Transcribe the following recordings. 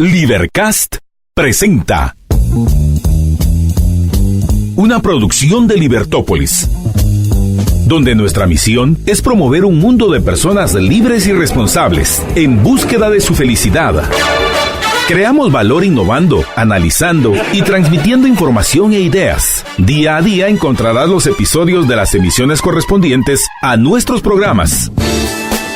Libercast presenta una producción de Libertópolis, donde nuestra misión es promover un mundo de personas libres y responsables en búsqueda de su felicidad. Creamos valor innovando, analizando y transmitiendo información e ideas. Día a día encontrarás los episodios de las emisiones correspondientes a nuestros programas.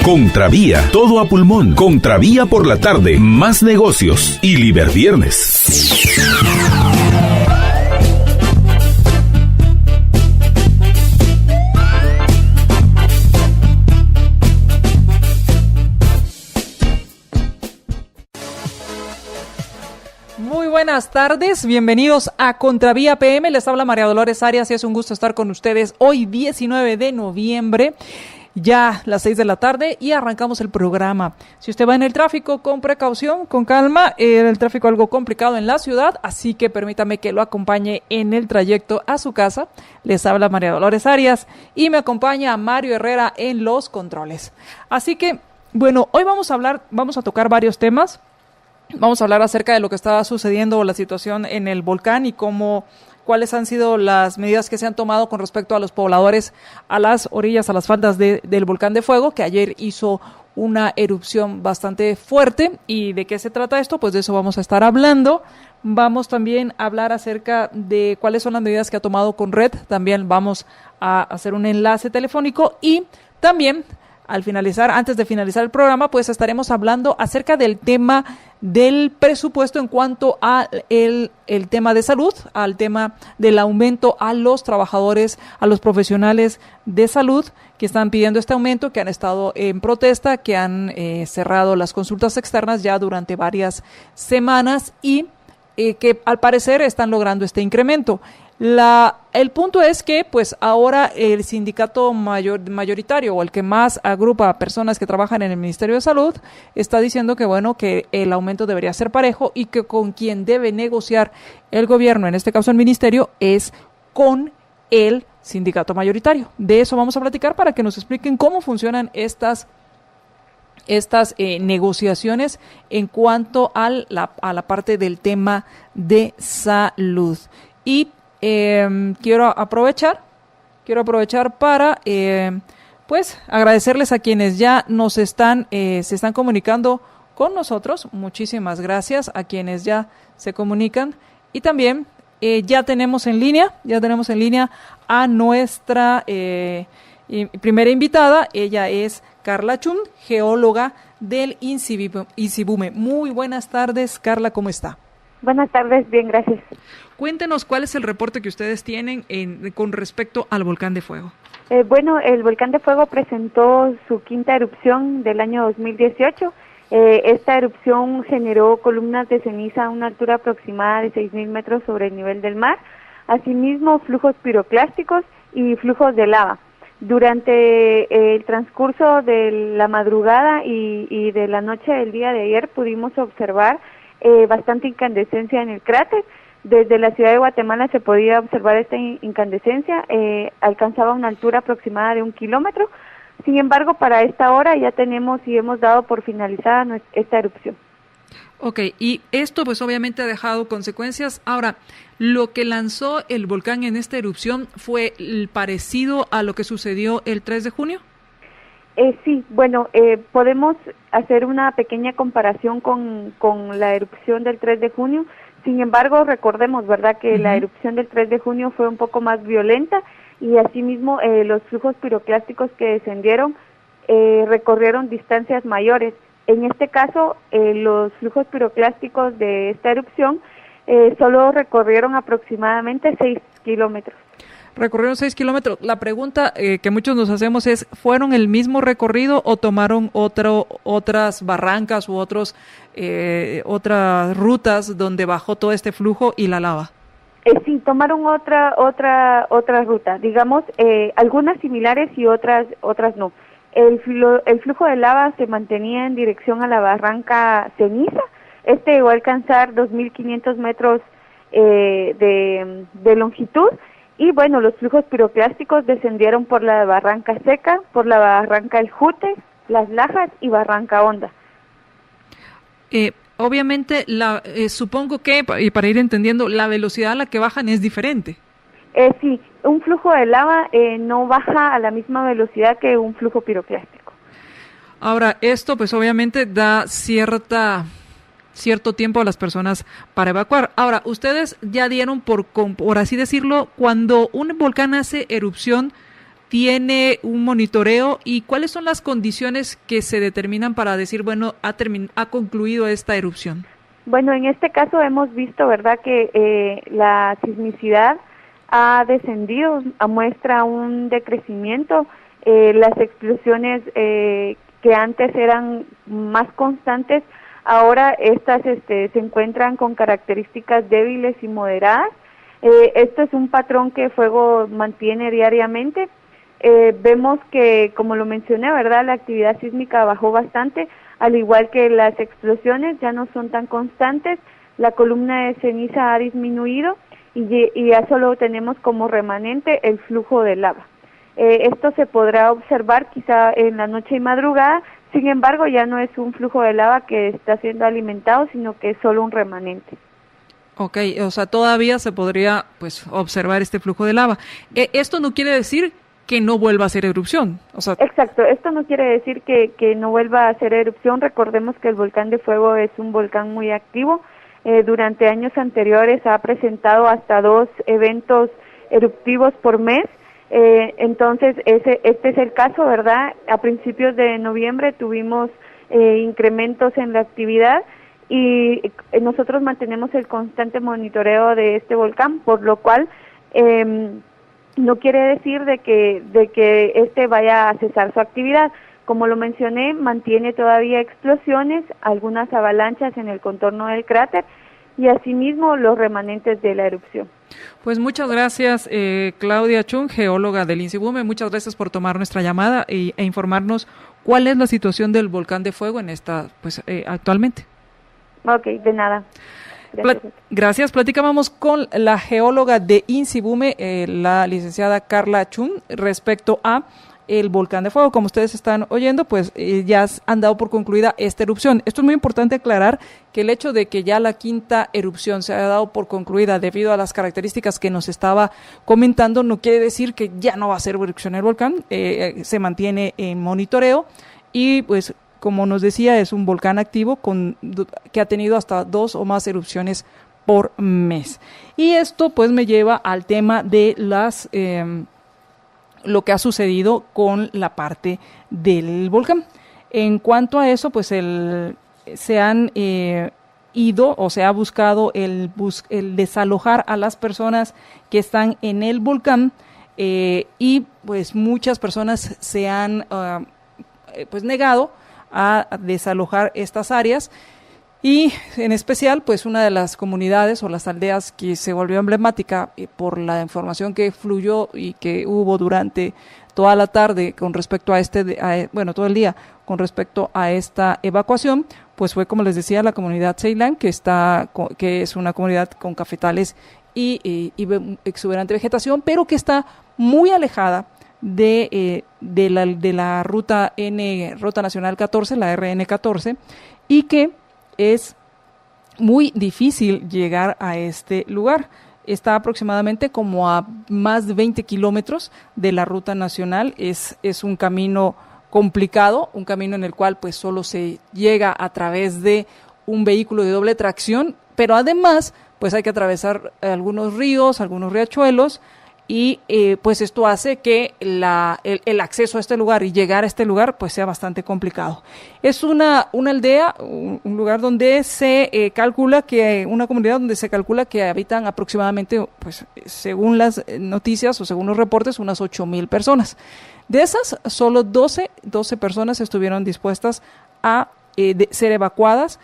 Contravía, todo a pulmón. Contravía por la tarde, más negocios y Liberviernes. Muy buenas tardes, bienvenidos a Contravía PM. Les habla María Dolores Arias y es un gusto estar con ustedes hoy 19 de noviembre. Ya las 6 de la tarde y arrancamos el programa. Si usted va en el tráfico, con precaución, con calma, el tráfico algo complicado en la ciudad, así que permítame que lo acompañe en el trayecto a su casa. Les habla María Dolores Arias y me acompaña Mario Herrera en los controles. Así que, bueno, hoy vamos a tocar varios temas. Vamos a hablar acerca de lo que está sucediendo, la situación en el volcán y cuáles han sido las medidas que se han tomado con respecto a los pobladores a las orillas, a las faldas del volcán de fuego, que ayer hizo una erupción bastante fuerte. ¿Y de qué se trata esto? Pues de eso vamos a estar hablando. Vamos también a hablar acerca de cuáles son las medidas que ha tomado Conred. También vamos a hacer un enlace telefónico y también antes de finalizar el programa, pues estaremos hablando acerca del tema del presupuesto en cuanto a el tema de salud, al tema del aumento a los trabajadores, a los profesionales de salud que están pidiendo este aumento, que han estado en protesta, que han cerrado las consultas externas ya durante varias semanas y que al parecer están logrando este incremento. El punto es que pues ahora el sindicato mayoritario o el que más agrupa a personas que trabajan en el Ministerio de Salud está diciendo que bueno, que el aumento debería ser parejo y que con quien debe negociar el gobierno, en este caso el ministerio, es con el sindicato mayoritario. De eso vamos a platicar para que nos expliquen cómo funcionan estas negociaciones en cuanto a la parte del tema de salud. Y quiero aprovechar para pues agradecerles a quienes ya se están comunicando con nosotros. Muchísimas gracias a quienes ya se comunican y también ya tenemos en línea a nuestra primera invitada. Ella es Carla Chun, geóloga del INSIBUME. Muy buenas tardes, Carla, ¿cómo está? Buenas tardes, bien, gracias. Cuéntenos cuál es el reporte que ustedes tienen con respecto al volcán de fuego. Bueno, el volcán de fuego presentó su quinta erupción del año 2018. Esta erupción generó columnas de ceniza a una altura aproximada de 6.000 metros sobre el nivel del mar, asimismo flujos piroclásticos y flujos de lava. Durante el transcurso de la madrugada y de la noche del día de ayer pudimos observar bastante incandescencia en el cráter. Desde la ciudad de Guatemala se podía observar esta incandescencia, alcanzaba una altura aproximada de 1 kilómetro. Sin embargo, para esta hora ya tenemos y hemos dado por finalizada esta erupción. Ok, y esto pues obviamente ha dejado consecuencias. Ahora, ¿lo que lanzó el volcán en esta erupción fue parecido a lo que sucedió el 3 de junio? Sí, bueno, podemos hacer una pequeña comparación con la erupción del 3 de junio. Sin embargo, recordemos, ¿verdad?, que la erupción del 3 de junio fue un poco más violenta y asimismo los flujos piroclásticos que descendieron recorrieron distancias mayores. En este caso, los flujos piroclásticos de esta erupción solo recorrieron aproximadamente 6 kilómetros. Recorrieron 6 kilómetros. La pregunta que muchos nos hacemos es, ¿fueron el mismo recorrido o tomaron otras barrancas u otras rutas donde bajó todo este flujo y la lava? Sí, tomaron otra ruta, digamos, algunas similares y otras no. El flujo de lava se mantenía en dirección a la barranca Ceniza. Este llegó a alcanzar 2.500 metros de longitud. Y bueno, los flujos piroclásticos descendieron por la Barranca Seca, por la Barranca El Jute, Las Lajas y Barranca Honda. Obviamente, supongo que, y para ir entendiendo, la velocidad a la que bajan es diferente. Sí, un flujo de lava no baja a la misma velocidad que un flujo piroclástico. Ahora, esto pues obviamente da cierto tiempo a las personas para evacuar. Ahora, ustedes ya dieron por así decirlo, cuando un volcán hace erupción, tiene un monitoreo, y cuáles son las condiciones que se determinan para decir, bueno, ha concluido esta erupción. Bueno, en este caso hemos visto, ¿verdad?, que la sismicidad ha descendido, muestra un decrecimiento. Las explosiones que antes eran más constantes, ahora estas se encuentran con características débiles y moderadas. Esto es un patrón que fuego mantiene diariamente. Vemos que, como lo mencioné, ¿verdad?, la actividad sísmica bajó bastante, al igual que las explosiones ya no son tan constantes, la columna de ceniza ha disminuido y ya solo tenemos como remanente el flujo de lava. Esto se podrá observar quizá en la noche y madrugada, sin embargo ya no es un flujo de lava que está siendo alimentado, sino que es solo un remanente. Ok, o sea, todavía se podría pues observar este flujo de lava. Esto no quiere decir que no vuelva a hacer erupción. O sea, exacto, esto no quiere decir que no vuelva a hacer erupción. Recordemos que el volcán de fuego es un volcán muy activo. Durante años anteriores ha presentado hasta 2 eventos eruptivos por mes. Entonces, este es el caso, ¿verdad? A principios de noviembre tuvimos incrementos en la actividad y nosotros mantenemos el constante monitoreo de este volcán, por lo cual no quiere decir de que este vaya a cesar su actividad. Como lo mencioné, mantiene todavía explosiones, algunas avalanchas en el contorno del cráter y asimismo los remanentes de la erupción. Pues muchas gracias, Claudia Chung, geóloga del INSIBUME. Muchas gracias por tomar nuestra llamada e informarnos cuál es la situación del volcán de fuego en actualmente. Ok, de nada. Gracias. Platicábamos con la geóloga de INSIBUME, la licenciada Carla Chung, respecto a el volcán de fuego. Como ustedes están oyendo, pues ya han dado por concluida esta erupción. Esto es muy importante aclarar, que el hecho de que ya la 5ª erupción se haya dado por concluida debido a las características que nos estaba comentando, no quiere decir que ya no va a ser erupción el volcán. Se mantiene en monitoreo y pues, como nos decía, es un volcán activo que ha tenido hasta 2 o más erupciones por mes. Y esto pues me lleva al tema de lo que ha sucedido con la parte del volcán. En cuanto a eso, pues se han ido o se ha buscado el desalojar a las personas que están en el volcán, y pues muchas personas se han pues negado a desalojar estas áreas, y en especial pues una de las comunidades o las aldeas que se volvió emblemática por la información que fluyó y que hubo durante toda la tarde con respecto a todo el día con respecto a esta evacuación, pues fue, como les decía, la comunidad Ceilán, que es una comunidad con cafetales y exuberante vegetación, pero que está muy alejada de la ruta nacional 14, la RN 14, y que es muy difícil llegar a este lugar. Está aproximadamente como a más de 20 kilómetros de la ruta nacional. Es un camino complicado, un camino en el cual pues solo se llega a través de un vehículo de doble tracción, pero además pues hay que atravesar algunos ríos, algunos riachuelos, y pues esto hace que el acceso a este lugar y llegar a este lugar pues sea bastante complicado. Es una aldea, un lugar donde se calcula que, una comunidad donde se calcula que habitan aproximadamente, pues según las noticias o según los reportes, unas 8,000 personas. De esas, solo 12 personas estuvieron dispuestas a ser evacuadas.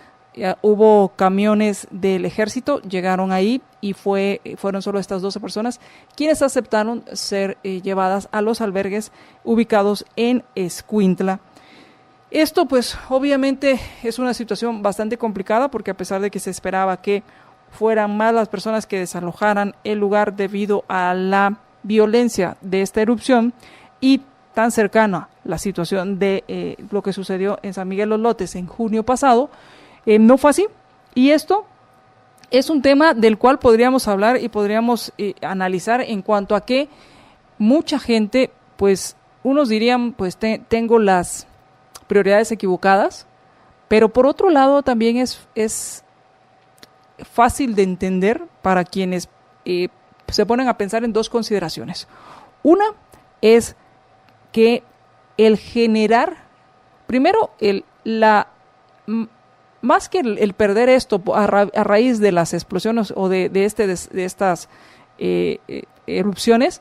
Hubo camiones del ejército, llegaron ahí y fueron solo estas 12 personas quienes aceptaron ser llevadas a los albergues ubicados en Escuintla. Esto pues obviamente es una situación bastante complicada, porque a pesar de que se esperaba que fueran más las personas que desalojaran el lugar debido a la violencia de esta erupción y tan cercana la situación de lo que sucedió en San Miguel Los Lotes en junio pasado, no fue así. Y esto es un tema del cual podríamos hablar y podríamos analizar en cuanto a que mucha gente, pues unos dirían, pues tengo las prioridades equivocadas, pero por otro lado también es fácil de entender para quienes se ponen a pensar en dos consideraciones. Una es que el generar, primero, más que el perder esto a raíz de las explosiones o de estas erupciones,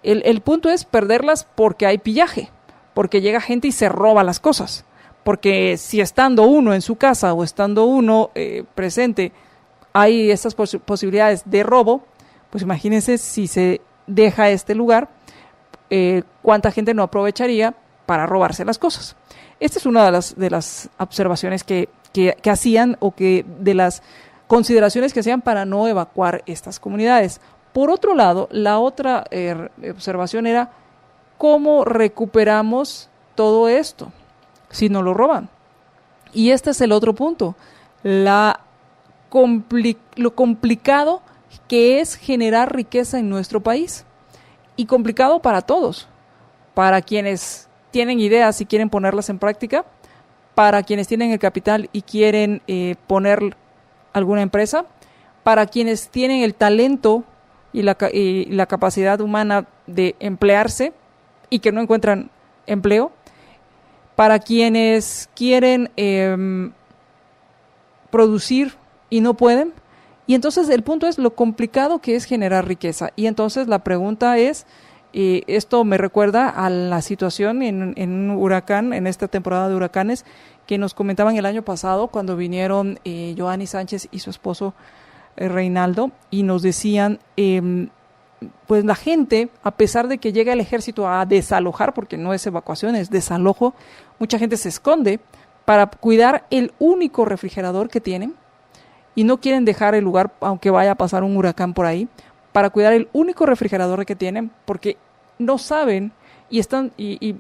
el punto es perderlas porque hay pillaje, porque llega gente y se roba las cosas. Porque si estando uno en su casa o estando uno presente hay estas posibilidades de robo, pues imagínense si se deja este lugar, cuánta gente no aprovecharía para robarse las cosas. Esta es una de las observaciones que hacían o que de las consideraciones que hacían para no evacuar estas comunidades. Por otro lado, la otra observación era cómo recuperamos todo esto si no lo roban. Y este es el otro punto, lo complicado que es generar riqueza en nuestro país. Y complicado para todos, para quienes tienen ideas y quieren ponerlas en práctica, para quienes tienen el capital y quieren poner alguna empresa, para quienes tienen el talento y la capacidad humana de emplearse y que no encuentran empleo, para quienes quieren producir y no pueden. Y entonces el punto es lo complicado que es generar riqueza. Y entonces la pregunta es, esto me recuerda a la situación en un huracán, en esta temporada de huracanes, que nos comentaban el año pasado cuando vinieron Joanny Sánchez y su esposo Reinaldo, y nos decían, pues la gente, a pesar de que llega el ejército a desalojar, porque no es evacuación, es desalojo, mucha gente se esconde para cuidar el único refrigerador que tienen, y no quieren dejar el lugar aunque vaya a pasar un huracán por ahí, para cuidar el único refrigerador que tienen, porque no saben y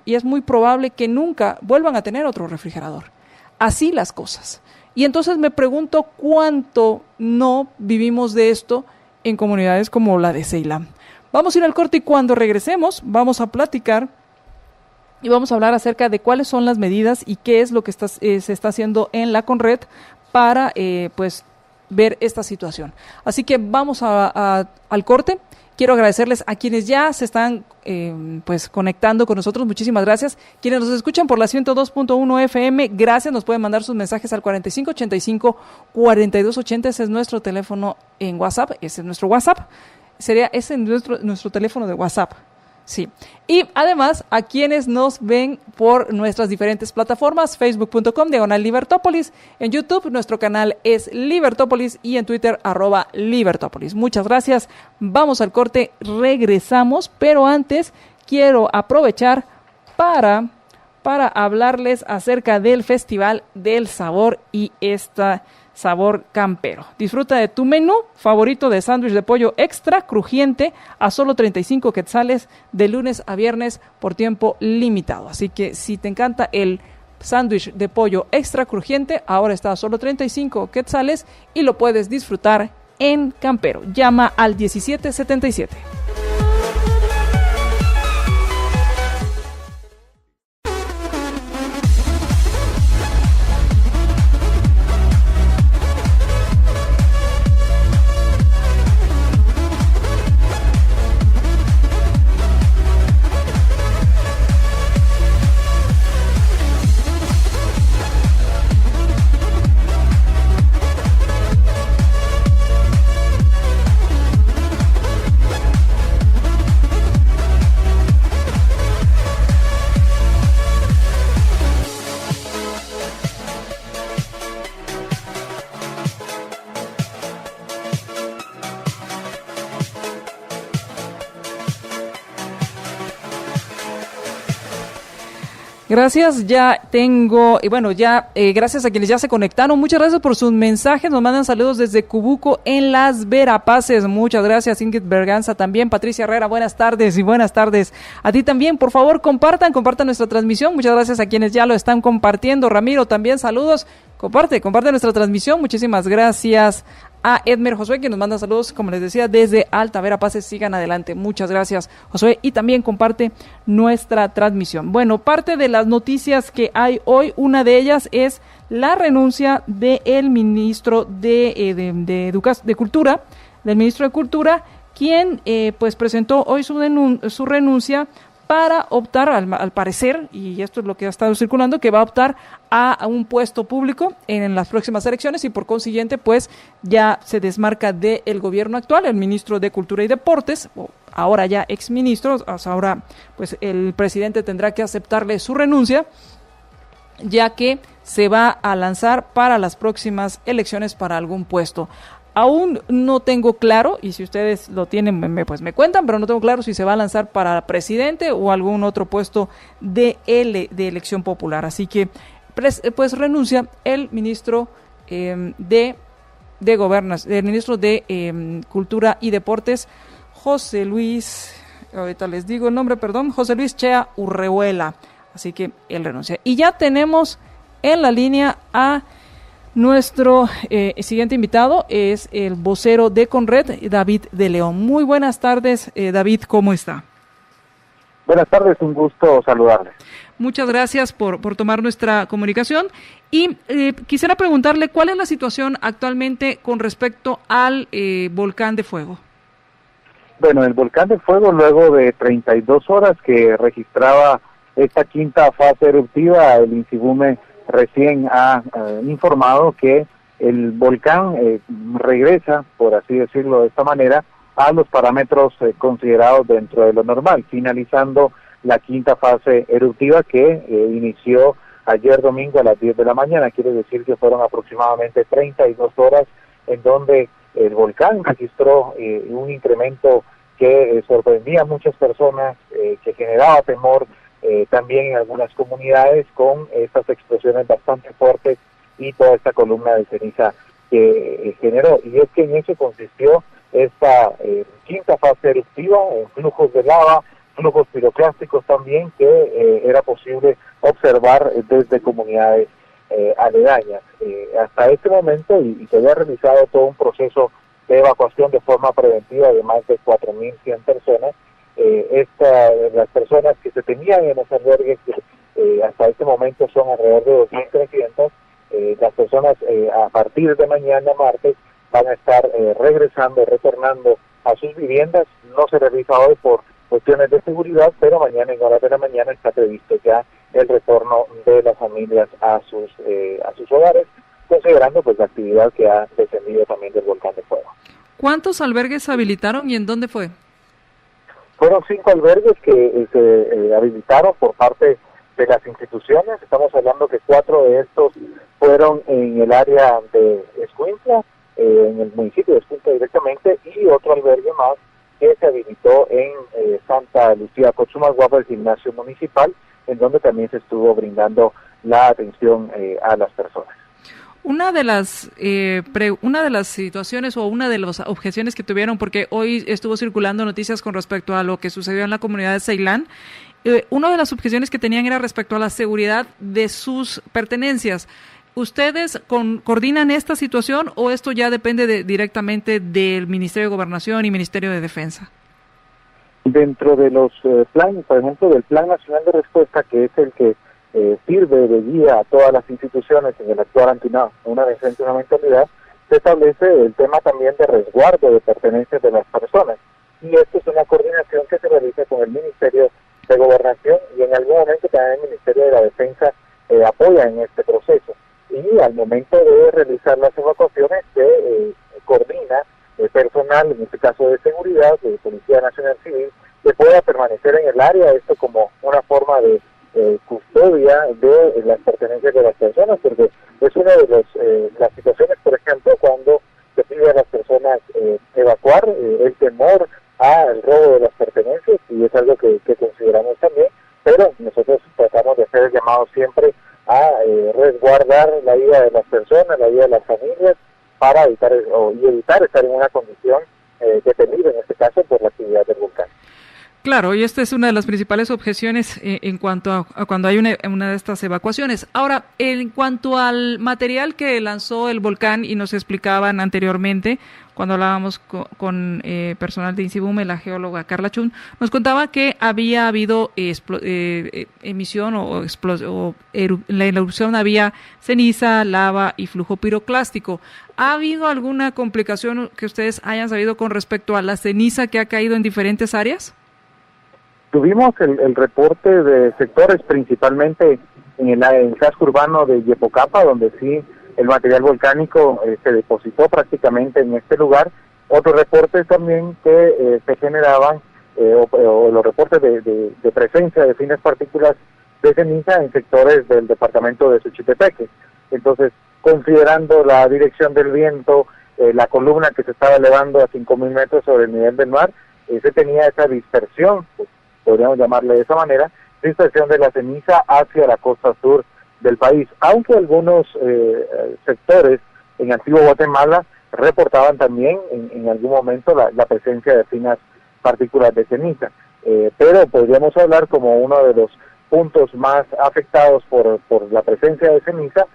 es muy probable que nunca vuelvan a tener otro refrigerador. Así las cosas. Y entonces me pregunto cuánto no vivimos de esto en comunidades como la de Ceilán. Vamos a ir al corte y cuando regresemos vamos a platicar y vamos a hablar acerca de cuáles son las medidas y qué es lo que se está haciendo en la Conred para pues ver esta situación. Así que vamos al corte. Quiero agradecerles a quienes ya se están pues conectando con nosotros. Muchísimas gracias. Quienes nos escuchan por la 102.1 FM, gracias. Nos pueden mandar sus mensajes al 4585-4280. Ese es nuestro teléfono en WhatsApp. Ese es nuestro WhatsApp. Ese es nuestro teléfono de WhatsApp. Sí. Y además, a quienes nos ven por nuestras diferentes plataformas, facebook.com/Libertópolis, en YouTube nuestro canal es Libertópolis y en Twitter @Libertópolis. Muchas gracias. Vamos al corte, regresamos, pero antes quiero aprovechar para hablarles acerca del Festival del Sabor y sabor campero. Disfruta de tu menú favorito de sándwich de pollo extra crujiente a solo 35 quetzales de lunes a viernes por tiempo limitado. Así que si te encanta el sándwich de pollo extra crujiente, ahora está a solo 35 quetzales y lo puedes disfrutar en Campero. Llama al 1777. Gracias, ya tengo, y bueno, ya gracias a quienes ya se conectaron, muchas gracias por sus mensajes, nos mandan saludos desde Cubuco en Las Verapaces, muchas gracias, Ingrid Berganza también, Patricia Herrera, buenas tardes y buenas tardes a ti también, por favor compartan nuestra transmisión, muchas gracias a quienes ya lo están compartiendo, Ramiro también saludos, comparte nuestra transmisión, muchísimas gracias a Edmer Josué, que nos manda saludos, como les decía, desde Alta Verapaces, sigan adelante. Muchas gracias, Josué, y también comparte nuestra transmisión. Bueno, parte de las noticias que hay hoy, una de ellas es la renuncia del ministro de Cultura, del ministro de Cultura, quien pues presentó hoy su renuncia para optar, al parecer, y esto es lo que ha estado circulando, que va a optar a un puesto público en las próximas elecciones y por consiguiente pues ya se desmarca del gobierno actual, el ministro de Cultura y Deportes, ahora ya exministro, ahora pues el presidente tendrá que aceptarle su renuncia, ya que se va a lanzar para las próximas elecciones para algún puesto. Aún no tengo claro, y si ustedes lo tienen, pues me cuentan, pero no tengo claro si se va a lanzar para presidente o algún otro puesto de elección popular. Así que, pues renuncia el ministro el ministro de Cultura y Deportes, José Luis, ahorita les digo el nombre, José Luis Chea Urrehuela. Así que él renuncia. Y ya tenemos en la línea a nuestro siguiente invitado, es el vocero de Conred, David de León. Muy buenas tardes, David, ¿cómo está? Buenas tardes, un gusto saludarle. Muchas gracias por tomar nuestra comunicación y quisiera preguntarle cuál es la situación actualmente con respecto al volcán de fuego. Bueno, el volcán de fuego, luego de 32 horas que registraba esta quinta fase eruptiva, el INSIBUME recién ha informado que el volcán regresa, por así decirlo de esta manera, a los parámetros considerados dentro de lo normal, finalizando la quinta fase eruptiva que inició ayer domingo a las 10 de la mañana. Quiere decir que fueron aproximadamente 32 horas en donde el volcán registró un incremento que sorprendía a muchas personas, que generaba temor también en algunas comunidades con estas explosiones bastante fuertes y toda esta columna de ceniza que generó. Y es que en eso consistió esta quinta fase eruptiva, en flujos de lava, flujos piroclásticos también, que era posible observar desde comunidades aledañas. Hasta este momento, y se había realizado todo un proceso de evacuación de forma preventiva de más de 4.100 personas, las personas que se tenían en los albergues hasta este momento son alrededor de 2.300. Las personas a partir de mañana, martes, van a estar retornando a sus viviendas. No se realiza hoy por cuestiones de seguridad, pero mañana en horas de la mañana está previsto ya el retorno de las familias a sus hogares, considerando pues la actividad que ha descendido también del volcán de fuego. ¿Cuántos albergues se habilitaron y en dónde fue? Fueron 5 albergues que se habilitaron por parte de las instituciones. Estamos hablando que 4 de estos fueron en el área de Escuintla, en el municipio de Escuintla directamente, y otro albergue más que se habilitó en Santa Lucía, Cochumalguapa, el gimnasio municipal, en donde también se estuvo brindando la atención a las personas. Una de las situaciones o una de las objeciones que tuvieron, porque hoy estuvo circulando noticias con respecto a lo que sucedió en la comunidad de Ceilán, una de las objeciones que tenían era respecto a la seguridad de sus pertenencias. ¿Ustedes coordinan esta situación o esto ya depende directamente del Ministerio de Gobernación y Ministerio de Defensa? Dentro de los planes, por ejemplo, del Plan Nacional de Respuesta, que es el que sirve de guía a todas las instituciones en el actuar ante una eventualidad, una eventualidad, se establece el tema también de resguardo de pertenencias de las personas. Y esto es una coordinación que se realiza con el Ministerio de Gobernación y en algún momento también el Ministerio de la Defensa apoya en este proceso. Y al momento de realizar las evacuaciones se coordina personal, en este caso de seguridad, de Policía Nacional Civil, que pueda permanecer en el área, esto como una forma de custodia de las pertenencias de las personas, porque es una de las situaciones, por ejemplo, cuando se pide a las personas evacuar, el temor al robo de las pertenencias, y es algo que consideramos también, pero nosotros tratamos de hacer el salvaguardar la vida de las personas, la vida de las familias, para evitar estar en una condición de peligro, en este caso por la actividad del volcán. Claro, y esta es una de las principales objeciones en cuanto a cuando hay una de estas evacuaciones. Ahora, en cuanto al material que lanzó el volcán, y nos explicaban anteriormente, cuando hablábamos con personal de INSIBUME, la geóloga Carla Chun, nos contaba que había habido emisión en la erupción había ceniza, lava y flujo piroclástico. ¿Ha habido alguna complicación que ustedes hayan sabido con respecto a la ceniza que ha caído en diferentes áreas? Tuvimos el reporte de sectores, principalmente en el casco urbano de Yepocapa, donde sí el material volcánico se depositó prácticamente en este lugar. Otros reportes también que se generaban, o los reportes de presencia de finas partículas de ceniza en sectores del departamento de Suchitepeque. Entonces, considerando la dirección del viento, la columna que se estaba elevando a 5.000 metros sobre el nivel del mar, se tenía esa dispersión, pues, podríamos llamarle de esa manera, dispersión de la ceniza hacia la costa sur del país, aunque algunos sectores en Antiguo Guatemala reportaban también en algún momento la presencia de finas partículas de ceniza, pero podríamos hablar como uno de los puntos más afectados por la presencia de ceniza,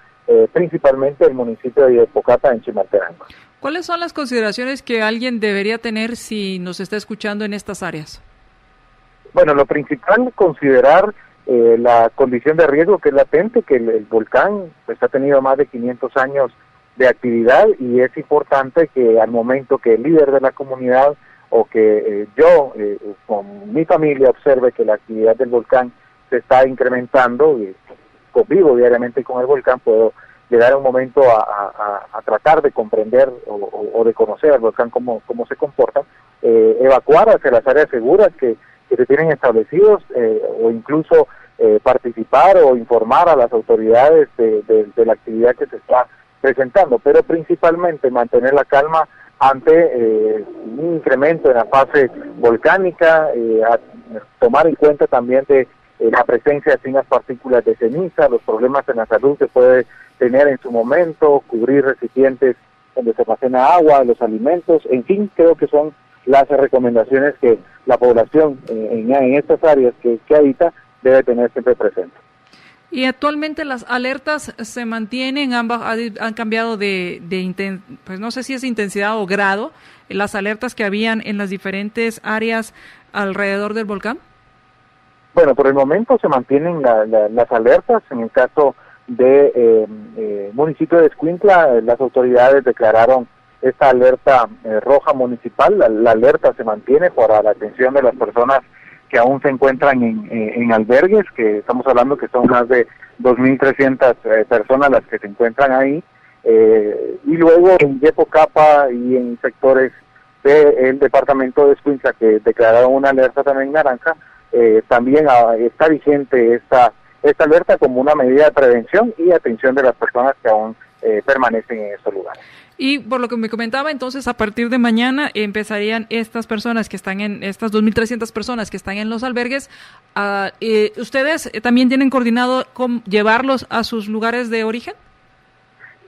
principalmente el municipio de Yepocapa en Chimaltenango. ¿Cuáles son las consideraciones que alguien debería tener si nos está escuchando en estas áreas? Bueno, lo principal, considerar la condición de riesgo que es latente, que el volcán pues ha tenido más de 500 años de actividad, y es importante que al momento que el líder de la comunidad o que yo con mi familia observe que la actividad del volcán se está incrementando, y convivo diariamente con el volcán, puedo llegar a un momento a tratar de comprender o de conocer al volcán cómo se comporta, evacuar hacia las áreas seguras que se tienen establecidos, o incluso participar o informar a las autoridades de la actividad que se está presentando, pero principalmente mantener la calma ante un incremento en la fase volcánica, a tomar en cuenta también de la presencia de finas partículas de ceniza, los problemas en la salud que puede tener en su momento, cubrir recipientes donde se almacena agua, los alimentos, en fin, creo que son las recomendaciones que la población en estas áreas que habita debe tener siempre presente. Y actualmente las alertas se mantienen, han cambiado pues no sé si es intensidad o grado, las alertas que habían en las diferentes áreas alrededor del volcán. Bueno, por el momento se mantienen las alertas. En el caso de municipio de Escuintla, las autoridades declararon esta alerta roja municipal. La alerta se mantiene para la atención de las personas que aún se encuentran en albergues, que estamos hablando que son más de 2.300 personas las que se encuentran ahí, y luego en Yepocapa y en sectores del departamento de Escuintla que declararon una alerta también naranja, también está vigente esta alerta como una medida de prevención y atención de las personas que aún permanecen en estos lugares. Y por lo que me comentaba, entonces a partir de mañana empezarían estas personas que están estas 2.300 personas que están en los albergues. ¿Ustedes también tienen coordinado con llevarlos a sus lugares de origen?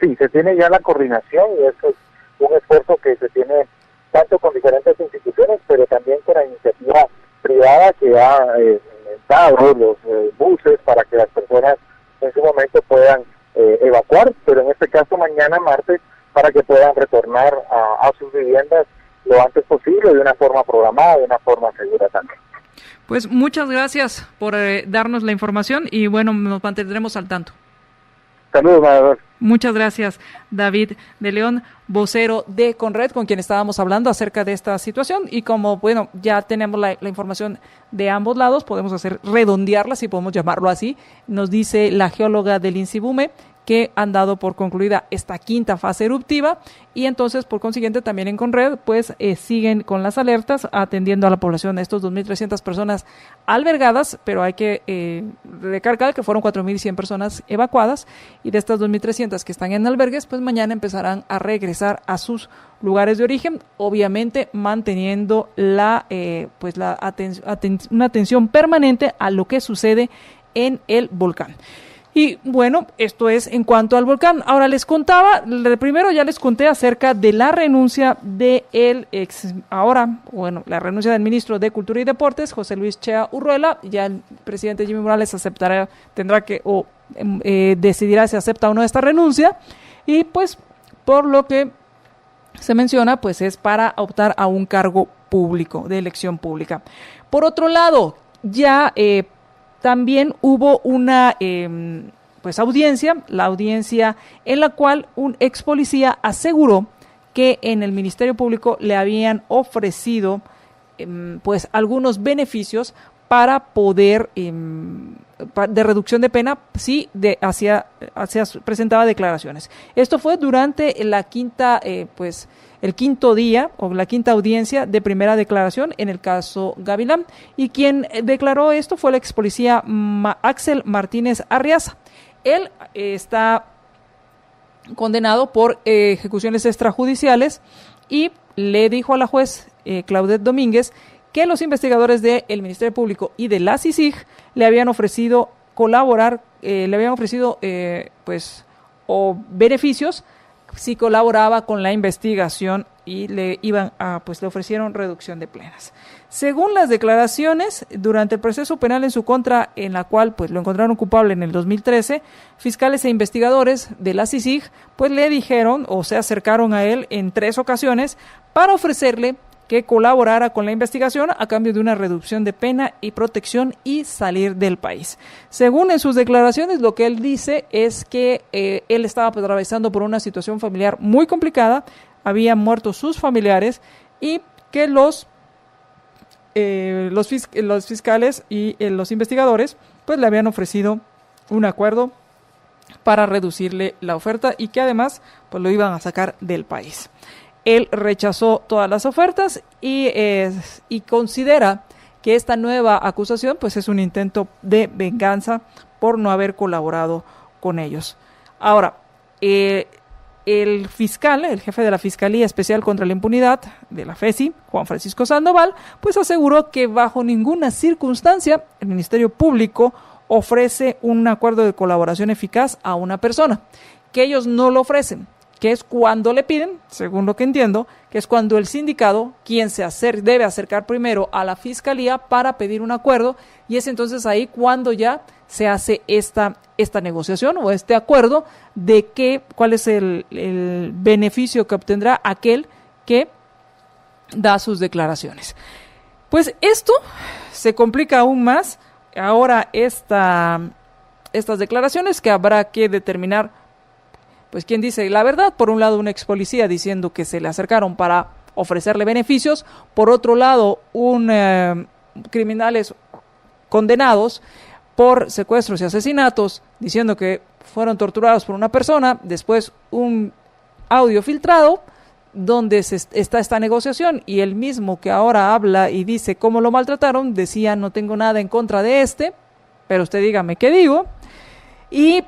Sí, se tiene ya la coordinación, y eso es un esfuerzo que se tiene tanto con diferentes instituciones, pero también con la iniciativa privada que ha dado los buses para que las personas en su momento puedan evacuar, pero en este caso mañana martes, para que puedan retornar a sus viviendas lo antes posible, de una forma programada, de una forma segura también. Pues muchas gracias por darnos la información, y bueno, nos mantendremos al tanto. Saludos, Marador. Muchas gracias, David de León, vocero de Conred, con quien estábamos hablando acerca de esta situación. Y como, bueno, ya tenemos la información de ambos lados, podemos redondearla, si podemos llamarlo así. Nos dice la geóloga del INSIBUME que han dado por concluida esta quinta fase eruptiva, y entonces por consiguiente también en Conred pues siguen con las alertas atendiendo a la población de estos 2.300 personas albergadas, pero hay que recargar que fueron 4.100 personas evacuadas, y de estas 2.300 que están en albergues pues mañana empezarán a regresar a sus lugares de origen, obviamente manteniendo una atención permanente a lo que sucede en el volcán. Y bueno, esto es en cuanto al volcán. Ahora les contaba, primero ya les conté acerca de la renuncia la renuncia del ministro de Cultura y Deportes, José Luis Chea Urruela. Ya el presidente Jimmy Morales decidirá si acepta o no esta renuncia. Y pues, por lo que se menciona, pues es para optar a un cargo público, de elección pública. Por otro lado, ya también hubo una audiencia, la audiencia en la cual un ex policía aseguró que en el Ministerio Público le habían ofrecido algunos beneficios para poder de reducción de pena si presentaba declaraciones. Esto fue durante el quinto día o la quinta audiencia de primera declaración en el caso Gavilán, y quien declaró esto fue el ex policía Axel Martínez Arriaza. Él está condenado por ejecuciones extrajudiciales y le dijo a la juez Claudette Domínguez que los investigadores del Ministerio Público y de la CICIG le habían ofrecido colaborar, beneficios si colaboraba con la investigación y le ofrecieron reducción de penas. Según las declaraciones, durante el proceso penal en su contra, en la cual lo encontraron culpable en el 2013, fiscales e investigadores de la CICIG le dijeron o se acercaron a él en 3 ocasiones para ofrecerle que colaborara con la investigación a cambio de una reducción de pena y protección y salir del país. Según en sus declaraciones, lo que él dice es que él estaba atravesando por una situación familiar muy complicada, habían muerto sus familiares y que los fiscales y los investigadores le habían ofrecido un acuerdo para reducirle la oferta y que además lo iban a sacar del país. Él rechazó todas las ofertas y considera que esta nueva acusación es un intento de venganza por no haber colaborado con ellos. Ahora, el jefe de la Fiscalía Especial contra la Impunidad de la FESI, Juan Francisco Sandoval, aseguró que bajo ninguna circunstancia el Ministerio Público ofrece un acuerdo de colaboración eficaz a una persona, que ellos no lo ofrecen, que es cuando le piden, según lo que entiendo, que es cuando el sindicado, quien debe acercar primero a la Fiscalía para pedir un acuerdo, y es entonces ahí cuando ya se hace esta negociación o este acuerdo de cuál es el beneficio que obtendrá aquel que da sus declaraciones. Pues esto se complica aún más. Ahora estas declaraciones que habrá que determinar, quién dice la verdad. Por un lado, un ex policía diciendo que se le acercaron para ofrecerle beneficios. Por otro lado, criminales condenados por secuestros y asesinatos diciendo que fueron torturados por una persona. Después un audio filtrado donde está esta negociación, y el mismo que ahora habla y dice cómo lo maltrataron decía: no tengo nada en contra de pero usted dígame qué digo. Y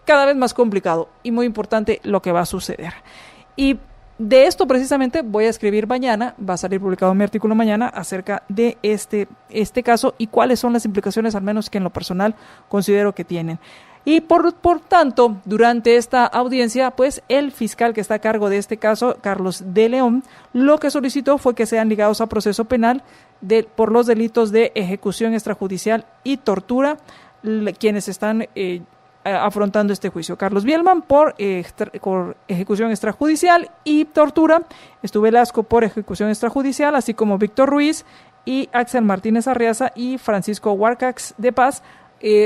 cada vez más complicado y muy importante lo que va a suceder. Y de esto precisamente voy a escribir mañana, va a salir publicado mi artículo mañana acerca de este caso y cuáles son las implicaciones, al menos que en lo personal considero que tienen. Y por tanto, durante esta audiencia, el fiscal que está a cargo de este caso, Carlos de León, lo que solicitó fue que sean ligados a proceso penal por los delitos de ejecución extrajudicial y tortura, quienes están afrontando este juicio. Carlos Bielman por ejecución extrajudicial y tortura, Stu Velasco por ejecución extrajudicial, así como Víctor Ruiz y Axel Martínez Arriaza y Francisco Huarcax de Paz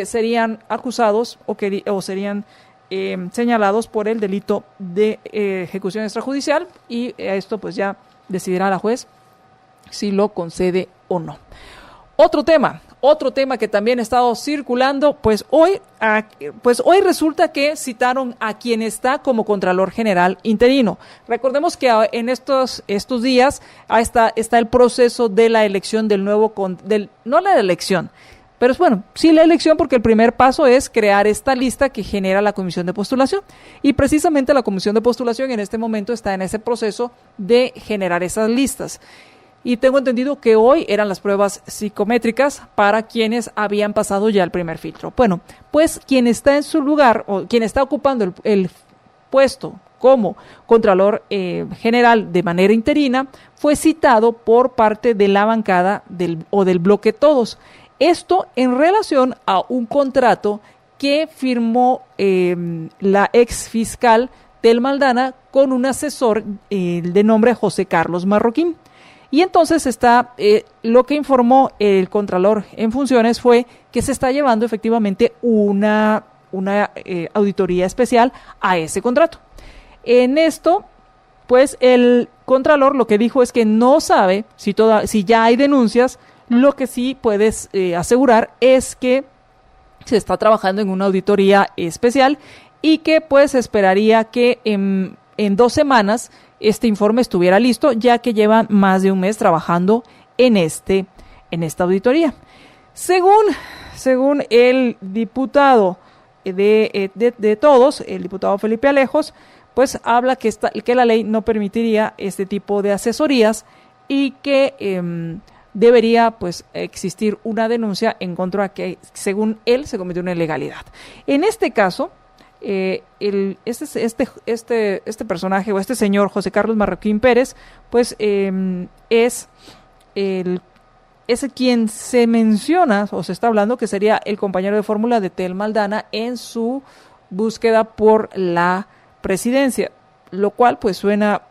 serían acusados o serían señalados por el delito de ejecución extrajudicial, y esto ya decidirá la juez si lo concede o no. Otro tema que también ha estado circulando, hoy resulta que citaron a quien está como Contralor General interino. Recordemos que en estos días está el proceso de la elección del nuevo, no la elección, pero sí la elección, porque el primer paso es crear esta lista que genera la comisión de postulación, y precisamente la comisión de postulación en este momento está en ese proceso de generar esas listas. y tengo entendido que hoy eran las pruebas psicométricas para quienes habían pasado ya el primer filtro. Bueno, pues quien está en su lugar o quien está ocupando el puesto como Contralor General de manera interina fue citado por parte de la bancada del bloque Todos. Esto en relación a un contrato que firmó la ex fiscal Telma Aldana con un asesor de nombre José Carlos Marroquín. Y entonces lo que informó el Contralor en funciones fue que se está llevando efectivamente una auditoría especial a ese contrato. En esto, pues el Contralor lo que dijo es que no sabe si ya hay denuncias. Lo que sí puedes asegurar es que se está trabajando en una auditoría especial y que pues esperaría que en 2 semanas este informe estuviera listo, ya que llevan más de un mes trabajando en esta auditoría. Según el diputado de Todos, el diputado Felipe Alejos, pues habla que la ley no permitiría este tipo de asesorías y que debería pues existir una denuncia en contra de que, según él, se cometió una ilegalidad. En este caso, este personaje o este señor José Carlos Marroquín Pérez, pues es quien se menciona o se está hablando que sería el compañero de fórmula de Telma Aldana en su búsqueda por la presidencia, lo cual pues suena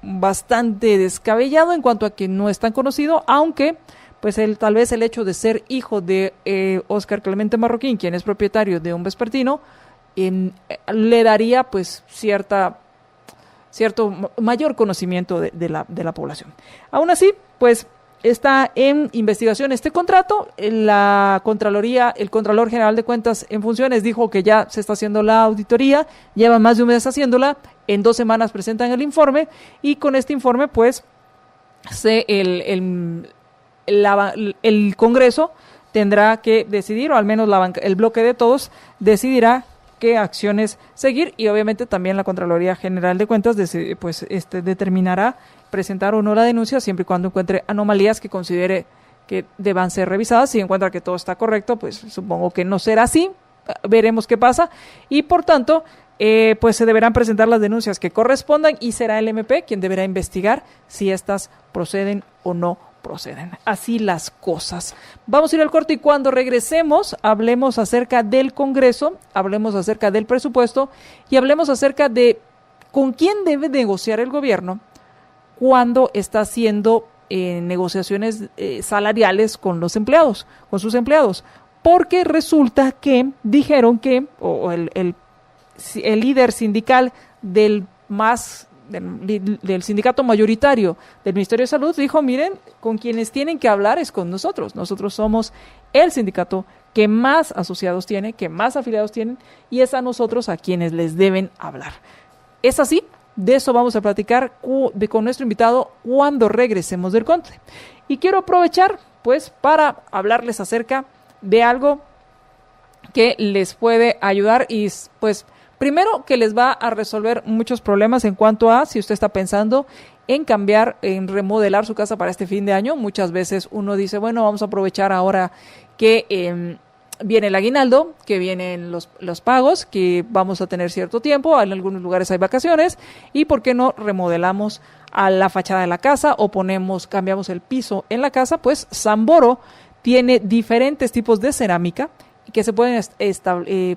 bastante descabellado en cuanto a que no es tan conocido, aunque pues tal vez el hecho de ser hijo de Óscar Clemente Marroquín, quien es propietario de un vespertino, le daría pues cierto mayor conocimiento de la población. Aún así, pues está en investigación este contrato. La Contraloría, el Contralor General de Cuentas en funciones dijo que ya se está haciendo la auditoría, llevan más de un mes haciéndola, en 2 semanas presentan el informe y con este informe pues el Congreso tendrá que decidir, o al menos el bloque de Todos decidirá qué acciones seguir, y obviamente también la Contraloría General de Cuentas determinará presentar o no la denuncia siempre y cuando encuentre anomalías que considere que deban ser revisadas. Si encuentra que todo está correcto, pues supongo que no será así, veremos qué pasa, y por tanto pues se deberán presentar las denuncias que correspondan y será el MP quien deberá investigar si estas proceden o no proceden. Así las cosas. Vamos a ir al corte y cuando regresemos hablemos acerca del Congreso, hablemos acerca del presupuesto y hablemos acerca de con quién debe negociar el gobierno cuando está haciendo negociaciones salariales con los empleados, con sus empleados, porque resulta que dijeron que el líder sindical del sindicato mayoritario del Ministerio de Salud dijo, miren, con quienes tienen que hablar es con nosotros somos el sindicato que más asociados tiene, que más afiliados tienen, y es a nosotros a quienes les deben hablar. ¿Es así? De eso vamos a platicar con nuestro invitado cuando regresemos del corte. Y quiero aprovechar pues para hablarles acerca de algo que les puede ayudar y pues primero que les va a resolver muchos problemas en cuanto a si usted está pensando en cambiar, en remodelar su casa para este fin de año. Muchas veces uno dice, bueno, vamos a aprovechar ahora que viene el aguinaldo, que vienen los pagos, que vamos a tener cierto tiempo, en algunos lugares hay vacaciones, y ¿por qué no remodelamos a la fachada de la casa o cambiamos el piso en la casa? Pues Samboro tiene diferentes tipos de cerámica que se pueden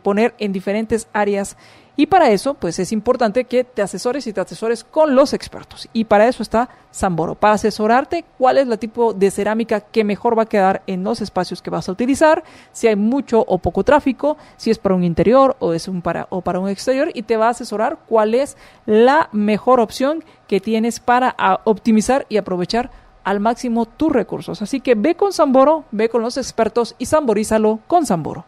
poner en diferentes áreas, y para eso pues es importante que te asesores con los expertos, y para eso está Samboro, para asesorarte cuál es el tipo de cerámica que mejor va a quedar en los espacios que vas a utilizar, si hay mucho o poco tráfico, si es para un interior o para un exterior, y te va a asesorar cuál es la mejor opción que tienes para optimizar y aprovechar al máximo tus recursos. Así que ve con Samboro, ve con los expertos y samborízalo con Samboro.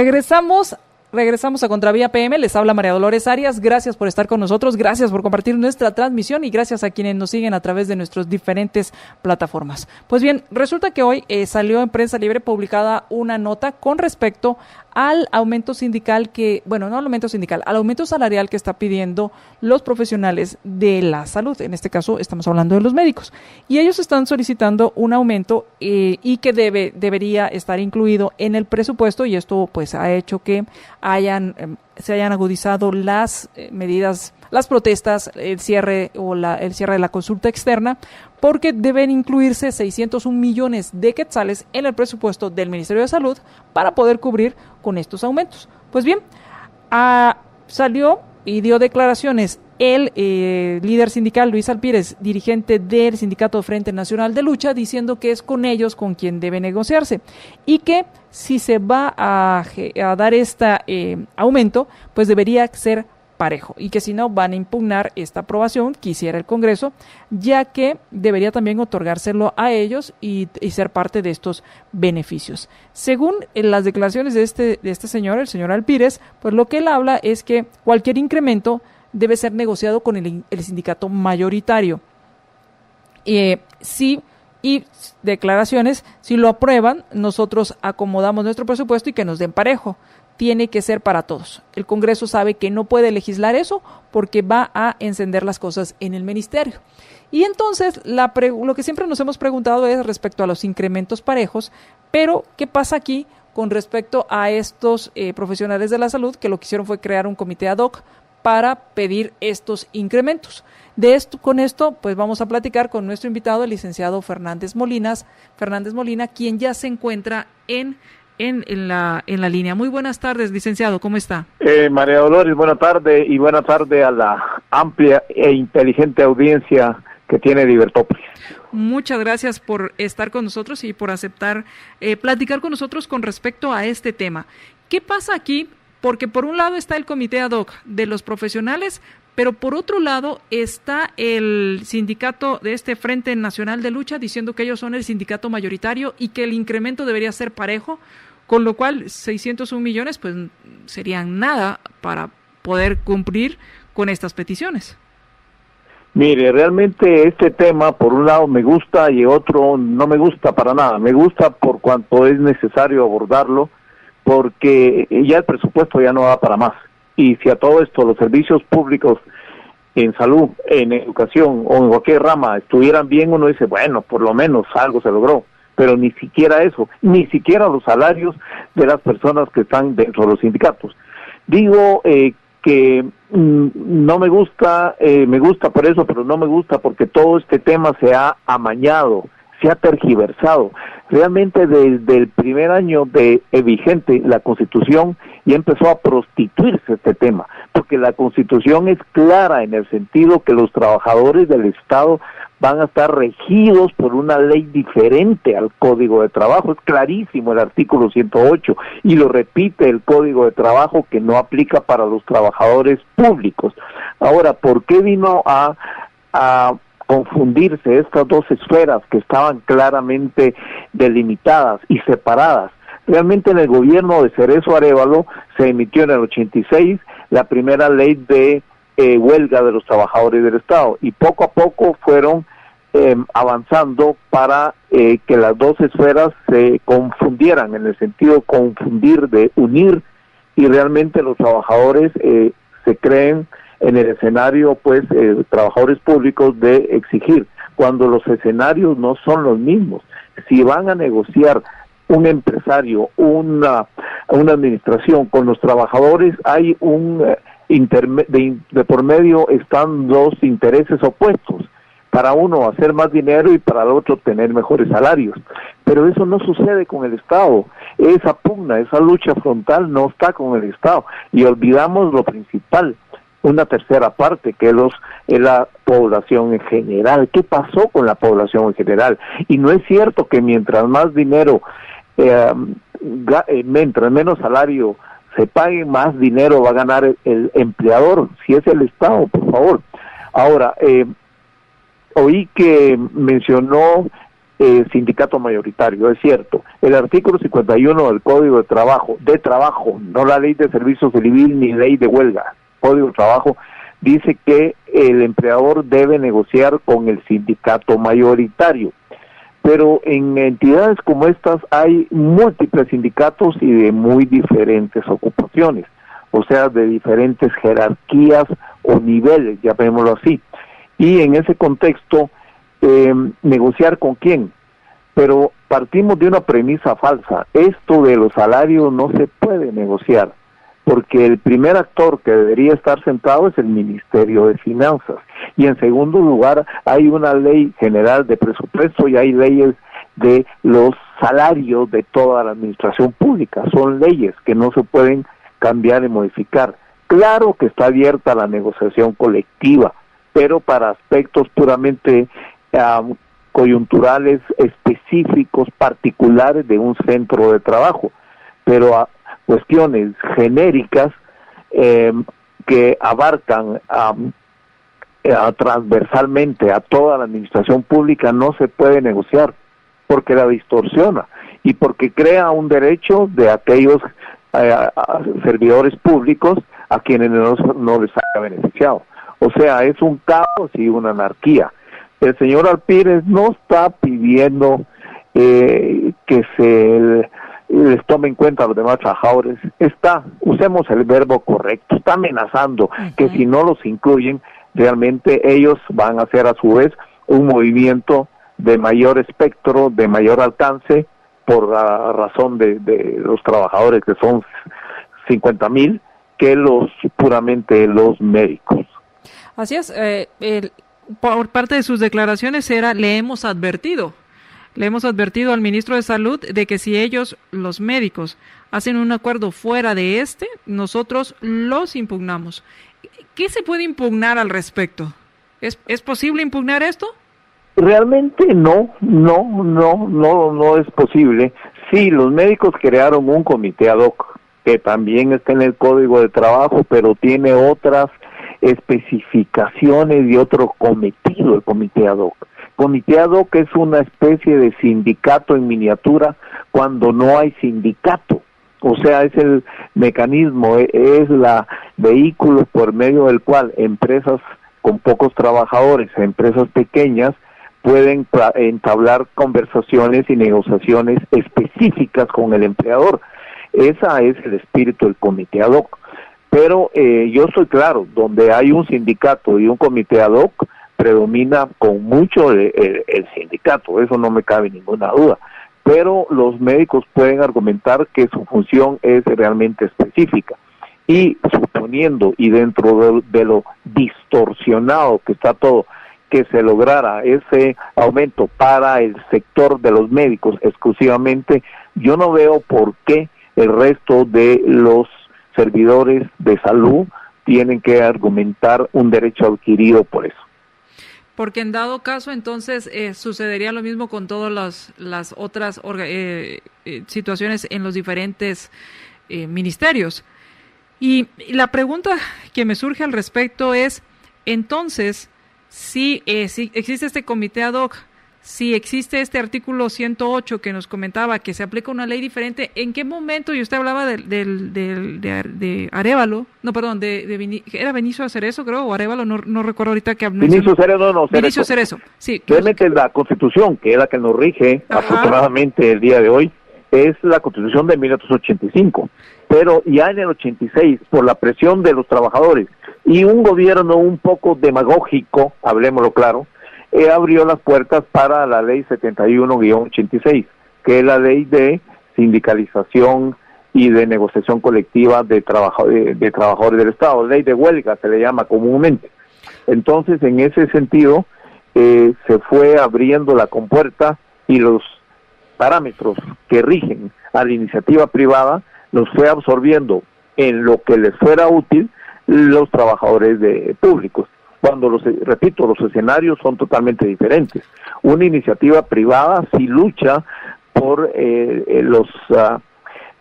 Regresamos a Contravía PM, les habla María Dolores Arias, gracias por estar con nosotros, gracias por compartir nuestra transmisión y gracias a quienes nos siguen a través de nuestras diferentes plataformas. Pues bien, resulta que hoy salió en Prensa Libre publicada una nota con respecto al aumento sindical al aumento salarial que está pidiendo los profesionales de la salud. En este caso estamos hablando de los médicos. Y ellos están solicitando un aumento y que debería estar incluido en el presupuesto, y esto pues ha hecho que se hayan agudizado las medidas, las protestas, el cierre de la consulta externa, porque deben incluirse 601 millones de quetzales en el presupuesto del Ministerio de Salud para poder cubrir con estos aumentos. Pues bien, salió y dio declaraciones el líder sindical Luis Alpírez, dirigente del Sindicato Frente Nacional de Lucha, diciendo que es con ellos con quien debe negociarse y que si se va a dar este aumento, pues debería ser parejo y que si no van a impugnar esta aprobación que hiciera el Congreso, ya que debería también otorgárselo a ellos y ser parte de estos beneficios. Según las declaraciones de este señor, el señor Alpírez, pues lo que él habla es que cualquier incremento debe ser negociado con el sindicato mayoritario. Y declaraciones, si lo aprueban, nosotros acomodamos nuestro presupuesto y que nos den parejo. Tiene que ser para todos. El Congreso sabe que no puede legislar eso porque va a encender las cosas en el ministerio. Y entonces lo que siempre nos hemos preguntado es respecto a los incrementos parejos, pero ¿qué pasa aquí con respecto a estos profesionales de la salud que lo que hicieron fue crear un comité ad hoc para pedir estos incrementos? Con esto, pues vamos a platicar con nuestro invitado, el licenciado Fernández Molina, quien ya se encuentra en la línea. Muy buenas tardes, licenciado, ¿cómo está? María Dolores, buena tarde y buena tarde a la amplia e inteligente audiencia que tiene Libertópolis. Muchas gracias por estar con nosotros y por aceptar platicar con nosotros con respecto a este tema. ¿Qué pasa aquí? Porque por un lado está el comité ad hoc de los profesionales, pero por otro lado está el sindicato de este Frente Nacional de Lucha diciendo que ellos son el sindicato mayoritario y que el incremento debería ser parejo, con lo cual 601 millones pues serían nada para poder cumplir con estas peticiones. Mire, realmente este tema por un lado me gusta y otro no me gusta para nada. Me gusta por cuanto es necesario abordarlo, porque ya el presupuesto ya no da para más. Y si a todo esto los servicios públicos en salud, en educación o en cualquier rama estuvieran bien, uno dice, bueno, por lo menos algo se logró. Pero ni siquiera eso, ni siquiera los salarios de las personas que están dentro de los sindicatos. Digo que no me gusta, me gusta por eso, pero no me gusta porque todo este tema se ha amañado, se ha tergiversado. Realmente desde el primer año de vigente la Constitución ya empezó a prostituirse este tema, porque la Constitución es clara en el sentido que los trabajadores del Estado van a estar regidos por una ley diferente al Código de Trabajo. Es clarísimo el artículo 108 y lo repite el Código de Trabajo, que no aplica para los trabajadores públicos. Ahora, ¿por qué vino a confundirse estas dos esferas que estaban claramente delimitadas y separadas? Realmente en el gobierno de Cerezo Arévalo se emitió en el 86 la primera ley de huelga de los trabajadores del Estado, y poco a poco fueron avanzando para que las dos esferas se confundieran, en el sentido de confundir, de unir, y realmente los trabajadores se creen en el escenario, pues, trabajadores públicos de exigir, cuando los escenarios no son los mismos. Si van a negociar un empresario, una administración con los trabajadores, hay de por medio están dos intereses opuestos, para uno hacer más dinero y para el otro tener mejores salarios. Pero eso no sucede con el Estado. Esa pugna, esa lucha frontal no está con el Estado, y olvidamos lo principal, una tercera parte, que es la población en general. ¿Qué pasó con la población en general? Y no es cierto que mientras más dinero, mientras menos salario se pague, más dinero va a ganar el empleador, si es el Estado, por favor. Ahora, oí que mencionó sindicato mayoritario, es cierto. El artículo 51 del Código de Trabajo, no la ley de servicio civil ni ley de huelga, Código de Trabajo, dice que el empleador debe negociar con el sindicato mayoritario. Pero en entidades como estas hay múltiples sindicatos y de muy diferentes ocupaciones, o sea, de diferentes jerarquías o niveles, llamémoslo así. Y en ese contexto, negociar con quién. Pero partimos de una premisa falsa. Esto de los salarios no se puede negociar, porque el primer actor que debería estar sentado es el Ministerio de Finanzas. Y en segundo lugar, hay una ley general de presupuesto y hay leyes de los salarios de toda la administración pública. Son leyes que no se pueden cambiar y modificar. Claro que está abierta la negociación colectiva, pero para aspectos puramente coyunturales, específicos, particulares de un centro de trabajo. Pero a cuestiones genéricas que abarcan transversalmente a toda la administración pública no se puede negociar, porque la distorsiona y porque crea un derecho de aquellos servidores públicos a quienes no les haya beneficiado. O sea, es un caos y una anarquía. El señor Alpírez no está pidiendo que se les tome en cuenta a los demás trabajadores, usemos el verbo correcto, está amenazando que si no los incluyen, realmente ellos van a hacer a su vez un movimiento de mayor espectro, de mayor alcance, por la razón de los trabajadores, que son 50,000, que puramente los médicos. Así es, por parte de sus declaraciones le hemos advertido al ministro de Salud de que si ellos, los médicos, hacen un acuerdo fuera de nosotros los impugnamos. ¿Qué se puede impugnar al respecto? ¿Es posible impugnar esto? Realmente no es posible. Sí, los médicos crearon un comité ad hoc, que también está en el Código de Trabajo, pero tiene otras especificaciones y otro cometido, el comité ad hoc. Comité ad hoc es una especie de sindicato en miniatura cuando no hay sindicato. O sea, es el mecanismo, es la vehículo por medio del cual empresas con pocos trabajadores, empresas pequeñas, pueden entablar conversaciones y negociaciones específicas con el empleador. Ese es el espíritu del comité ad hoc. Pero yo estoy claro, donde hay un sindicato y un comité ad hoc, predomina con mucho el sindicato, eso no me cabe ninguna duda. Pero los médicos pueden argumentar que su función es realmente específica. Y suponiendo, y dentro de lo distorsionado que está todo, que se lograra ese aumento para el sector de los médicos exclusivamente, yo no veo por qué el resto de los servidores de salud tienen que argumentar un derecho adquirido por eso. Porque en dado caso, entonces, sucedería lo mismo con todas las otras situaciones en los diferentes ministerios. Y la pregunta que me surge al respecto es, entonces, si existe este comité ad hoc, si existe este artículo 108 que nos comentaba que se aplica una ley diferente, ¿en qué momento? Y usted hablaba de Arévalo, no, perdón, ¿era Benicio Cerezo, creo, o Arévalo? No recuerdo ahorita que habló. Benicio Cerezo, no. Benicio Cerezo, sí. Realmente la Constitución, que es la que nos rige, afortunadamente el día de hoy, es la Constitución de 1985. Pero ya en el 86, por la presión de los trabajadores y un gobierno un poco demagógico, hablemoslo claro, abrió las puertas para la ley 71-86, que es la ley de sindicalización y de negociación colectiva de trabajadores del Estado, ley de huelga se le llama comúnmente. Entonces, en ese sentido, se fue abriendo la compuerta y los parámetros que rigen a la iniciativa privada los fue absorbiendo en lo que les fuera útil los trabajadores públicos. Cuando los escenarios son totalmente diferentes. Una iniciativa privada sí lucha por los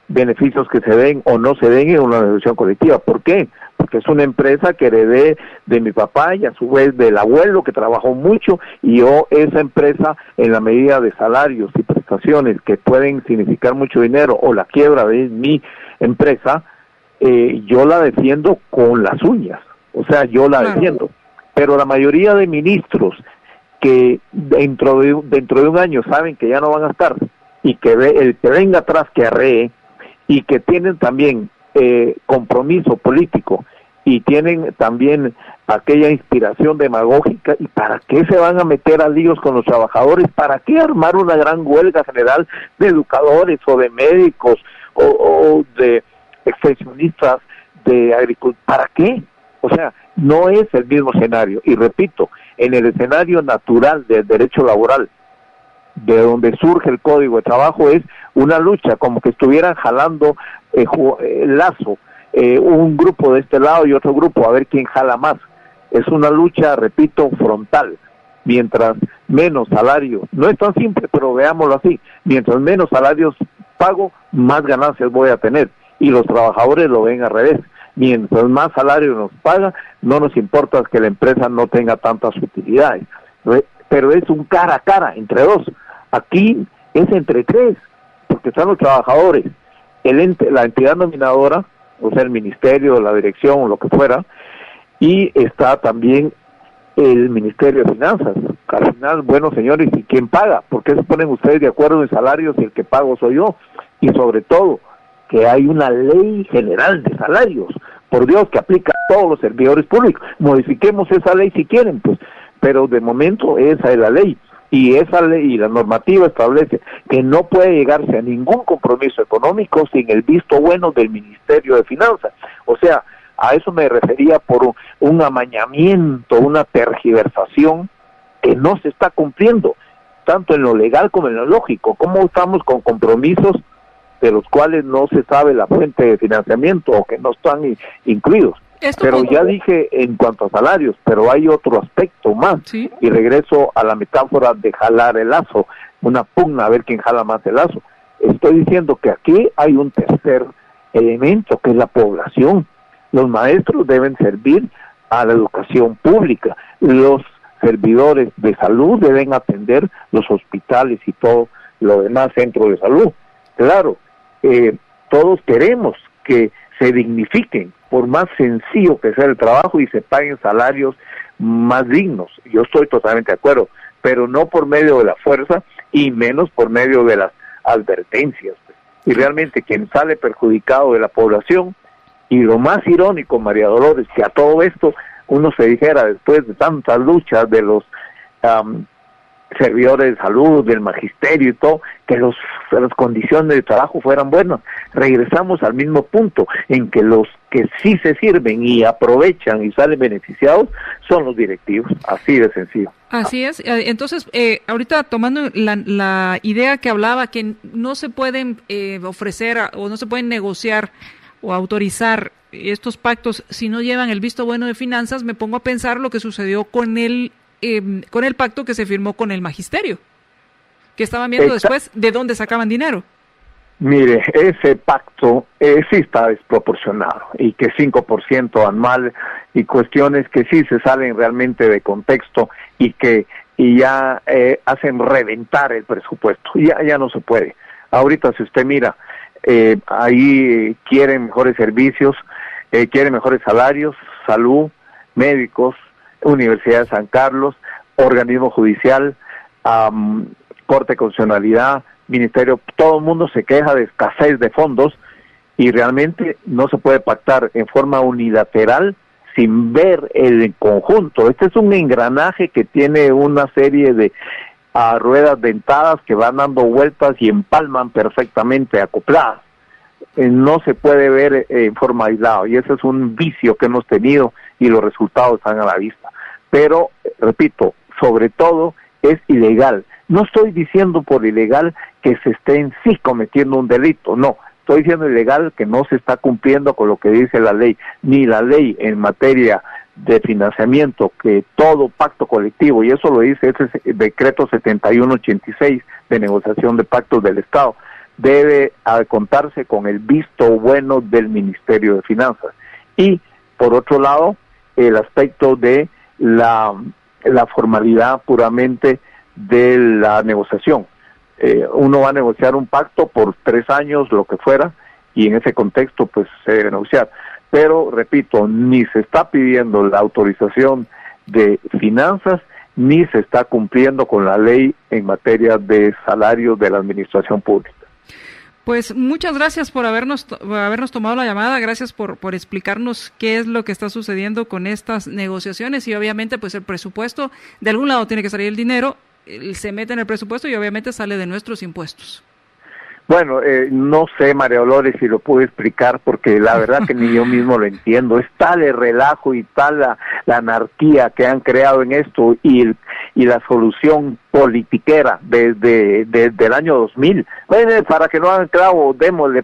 beneficios que se den o no se den en una negociación colectiva. ¿Por qué? porque es una empresa que heredé de mi papá y a su vez del abuelo que trabajó mucho, y yo esa empresa, en la medida de salarios y prestaciones que pueden significar mucho dinero o la quiebra de mi empresa, yo la defiendo con las uñas, o sea, yo la defiendo. Pero la mayoría de ministros que dentro de un año saben que ya no van a estar, y que el que venga atrás que arree, y que tienen también compromiso político y tienen también aquella inspiración demagógica, ¿y para qué se van a meter a líos con los trabajadores? ¿Para qué armar una gran huelga general de educadores o de médicos o de extensionistas de agricultura? ¿Para qué? O sea, no es el mismo escenario. Y repito, en el escenario natural del derecho laboral, de donde surge el Código de Trabajo, es una lucha, como que estuvieran jalando el lazo, un grupo de este lado y otro grupo, a ver quién jala más. Es una lucha, repito, frontal. Mientras menos salario, no es tan simple, pero veámoslo así, mientras menos salarios pago, más ganancias voy a tener, y los trabajadores lo ven al revés. Mientras más salario nos paga, no nos importa que la empresa no tenga tantas utilidades, pero es un cara a cara entre dos. Aquí es entre tres, porque están los trabajadores, la entidad nominadora, o sea, el ministerio, la dirección, o lo que fuera, y está también el Ministerio de Finanzas. Al final, bueno, señores, ¿y quién paga? ¿Por qué se ponen ustedes de acuerdo en salarios y el que pago soy yo? Y sobre todo, que hay una ley general de salarios, por Dios, que aplica a todos los servidores públicos. Modifiquemos esa ley si quieren, pues, pero de momento esa es la ley, y esa ley y la normativa establece que no puede llegarse a ningún compromiso económico sin el visto bueno del Ministerio de Finanzas. O sea, a eso me refería por un amañamiento, una tergiversación que no se está cumpliendo, tanto en lo legal como en lo lógico. ¿Cómo estamos con compromisos de los cuales no se sabe la fuente de financiamiento o que no están incluidos? Pero ya dije en cuanto a salarios, pero hay otro aspecto más, ¿sí? Y regreso a la metáfora de jalar el lazo, una pugna a ver quién jala más el lazo. Estoy diciendo que aquí hay un tercer elemento, que es la población. Los maestros deben servir a la educación pública, los servidores de salud deben atender los hospitales y todo lo demás centros de salud. Claro, todos queremos que se dignifiquen, por más sencillo que sea el trabajo, y se paguen salarios más dignos. Yo estoy totalmente de acuerdo, pero no por medio de la fuerza y menos por medio de las advertencias. Y realmente quien sale perjudicado de la población, y lo más irónico, María Dolores, que a todo esto uno se dijera, después de tantas luchas de los servidores de salud, del magisterio y todo, que las condiciones de trabajo fueran buenas. Regresamos al mismo punto, en que los que sí se sirven y aprovechan y salen beneficiados son los directivos, así de sencillo. Así es. Entonces, ahorita tomando la idea que hablaba, que no se pueden ofrecer o no se pueden negociar o autorizar estos pactos si no llevan el visto bueno de finanzas, me pongo a pensar lo que sucedió con el pacto que se firmó con el magisterio, que estaban viendo después de dónde sacaban dinero. Mire, ese pacto sí está desproporcionado, y que 5% anual y cuestiones que sí se salen realmente de contexto y ya hacen reventar el presupuesto. Ya no se puede. Ahorita, si usted mira, ahí quieren mejores servicios, quieren mejores salarios, salud, médicos, Universidad de San Carlos, organismo judicial, Corte de Constitucionalidad, Ministerio, todo el mundo se queja de escasez de fondos, y realmente no se puede pactar en forma unilateral sin ver el conjunto. Este es un engranaje que tiene una serie de ruedas dentadas que van dando vueltas y empalman perfectamente acopladas. No se puede ver en forma aislada, y ese es un vicio que hemos tenido, y los resultados están a la vista. Pero, repito, sobre todo es ilegal. No estoy diciendo por ilegal que se esté en sí cometiendo un delito, no. Estoy diciendo ilegal que no se está cumpliendo con lo que dice la ley, ni la ley en materia de financiamiento, que todo pacto colectivo, y eso lo dice ese decreto 7186 de negociación de pactos del Estado, debe contarse con el visto bueno del Ministerio de Finanzas. Y por otro lado, el aspecto de la formalidad puramente de la negociación. Uno va a negociar un pacto por 3 años, lo que fuera, y en ese contexto pues se debe negociar. Pero, repito, ni se está pidiendo la autorización de finanzas, ni se está cumpliendo con la ley en materia de salarios de la administración pública. Pues muchas gracias por habernos tomado la llamada, gracias por explicarnos qué es lo que está sucediendo con estas negociaciones y obviamente pues el presupuesto, de algún lado tiene que salir el dinero, se mete en el presupuesto y obviamente sale de nuestros impuestos. Bueno, no sé, María Dolores, si lo puedo explicar, porque la verdad que ni yo mismo lo entiendo. Es tal el relajo y tal la anarquía que han creado en esto y la solución politiquera desde el año 2000. Bueno, para que no hagan clavo, démosle.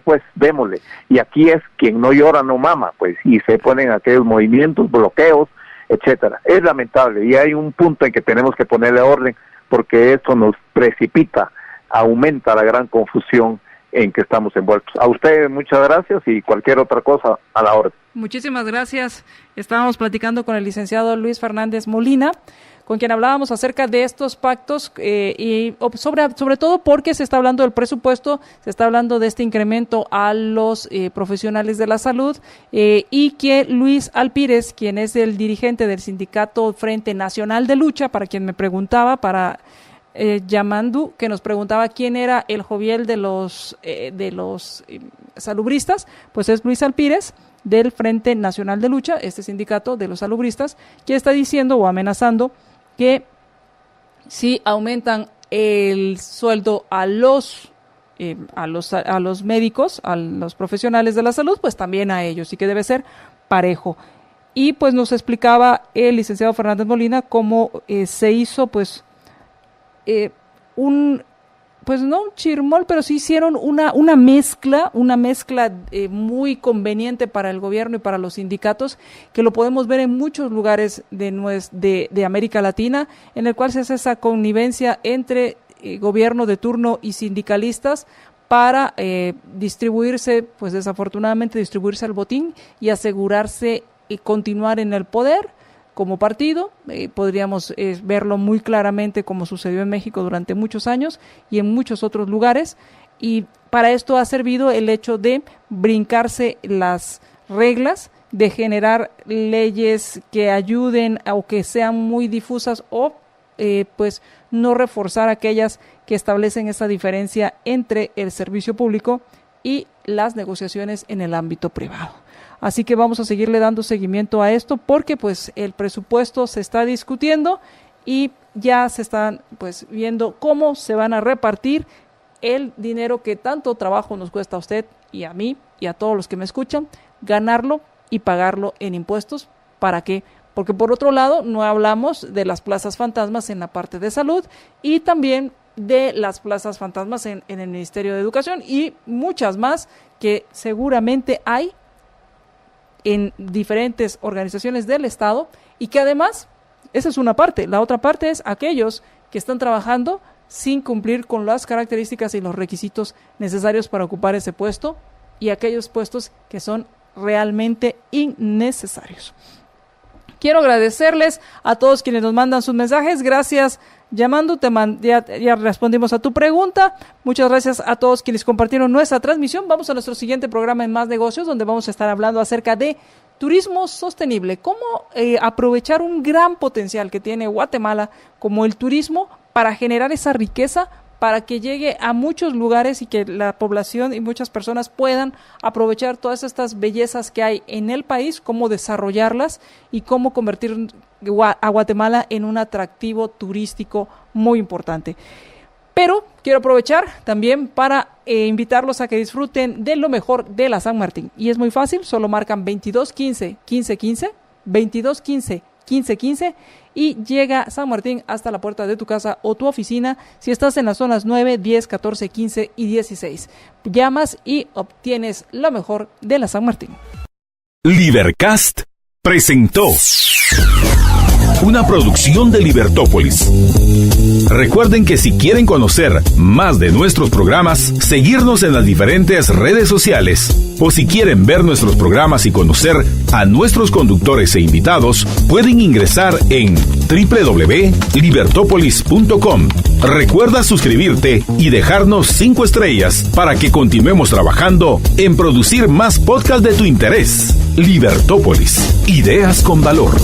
Y aquí es quien no llora no mama, pues, y se ponen aquellos movimientos, bloqueos, etcétera. Es lamentable y hay un punto en que tenemos que ponerle orden porque esto nos precipita, aumenta la gran confusión en que estamos envueltos. A ustedes muchas gracias y cualquier otra cosa a la orden. Muchísimas gracias. Estábamos platicando con el licenciado Luis Fernández Molina, con quien hablábamos acerca de estos pactos y sobre todo porque se está hablando del presupuesto, se está hablando de este incremento a los profesionales de la salud y que Luis Alpírez, quien es el dirigente del sindicato Frente Nacional de Lucha, para quien me preguntaba, para Yamandu, que nos preguntaba quién era el joviel de los salubristas, pues es Luis Alpírez del Frente Nacional de Lucha, este sindicato de los salubristas, que está diciendo o amenazando que si aumentan el sueldo a los médicos, a los profesionales de la salud, pues también a ellos, y que debe ser parejo. Y pues nos explicaba el licenciado Fernández Molina cómo se hizo pues no un chirmol, pero sí hicieron una mezcla muy conveniente para el gobierno y para los sindicatos, que lo podemos ver en muchos lugares de América Latina, en el cual se hace esa connivencia entre gobierno de turno y sindicalistas para distribuirse el botín y asegurarse continuar en el poder como partido. Podríamos verlo muy claramente como sucedió en México durante muchos años y en muchos otros lugares, y para esto ha servido el hecho de brincarse las reglas, de generar leyes que ayuden o que sean muy difusas o pues no reforzar aquellas que establecen esa diferencia entre el servicio público y las negociaciones en el ámbito privado. Así que vamos a seguirle dando seguimiento a esto porque pues el presupuesto se está discutiendo y ya se están pues viendo cómo se van a repartir el dinero que tanto trabajo nos cuesta a usted y a mí y a todos los que me escuchan, ganarlo y pagarlo en impuestos. ¿Para qué? Porque por otro lado no hablamos de las plazas fantasmas en la parte de salud y también de las plazas fantasmas en el Ministerio de Educación y muchas más que seguramente hay en diferentes organizaciones del Estado y que además, esa es una parte, la otra parte es aquellos que están trabajando sin cumplir con las características y los requisitos necesarios para ocupar ese puesto y aquellos puestos que son realmente innecesarios. Quiero agradecerles a todos quienes nos mandan sus mensajes. Gracias, Yamandu, ya respondimos a tu pregunta. Muchas gracias a todos quienes compartieron nuestra transmisión. Vamos a nuestro siguiente programa en Más Negocios, donde vamos a estar hablando acerca de turismo sostenible, cómo aprovechar un gran potencial que tiene Guatemala como el turismo para generar esa riqueza, para que llegue a muchos lugares y que la población y muchas personas puedan aprovechar todas estas bellezas que hay en el país, cómo desarrollarlas y cómo convertir a Guatemala en un atractivo turístico muy importante. Pero quiero aprovechar también para invitarlos a que disfruten de lo mejor de la San Martín. Y es muy fácil, solo marcan 2215-1515, 2215-1515 y llega San Martín hasta la puerta de tu casa o tu oficina si estás en las zonas 9, 10, 14, 15 y 16. Llamas y obtienes lo mejor de la San Martín. Libercast presentó una producción de Libertópolis. Recuerden que si quieren conocer más de nuestros programas, seguirnos en las diferentes redes sociales, o si quieren ver nuestros programas y conocer a nuestros conductores e invitados, pueden ingresar en www.libertopolis.com. Recuerda suscribirte y dejarnos 5 estrellas para que continuemos trabajando en producir más podcasts de tu interés. Libertópolis, ideas con valor.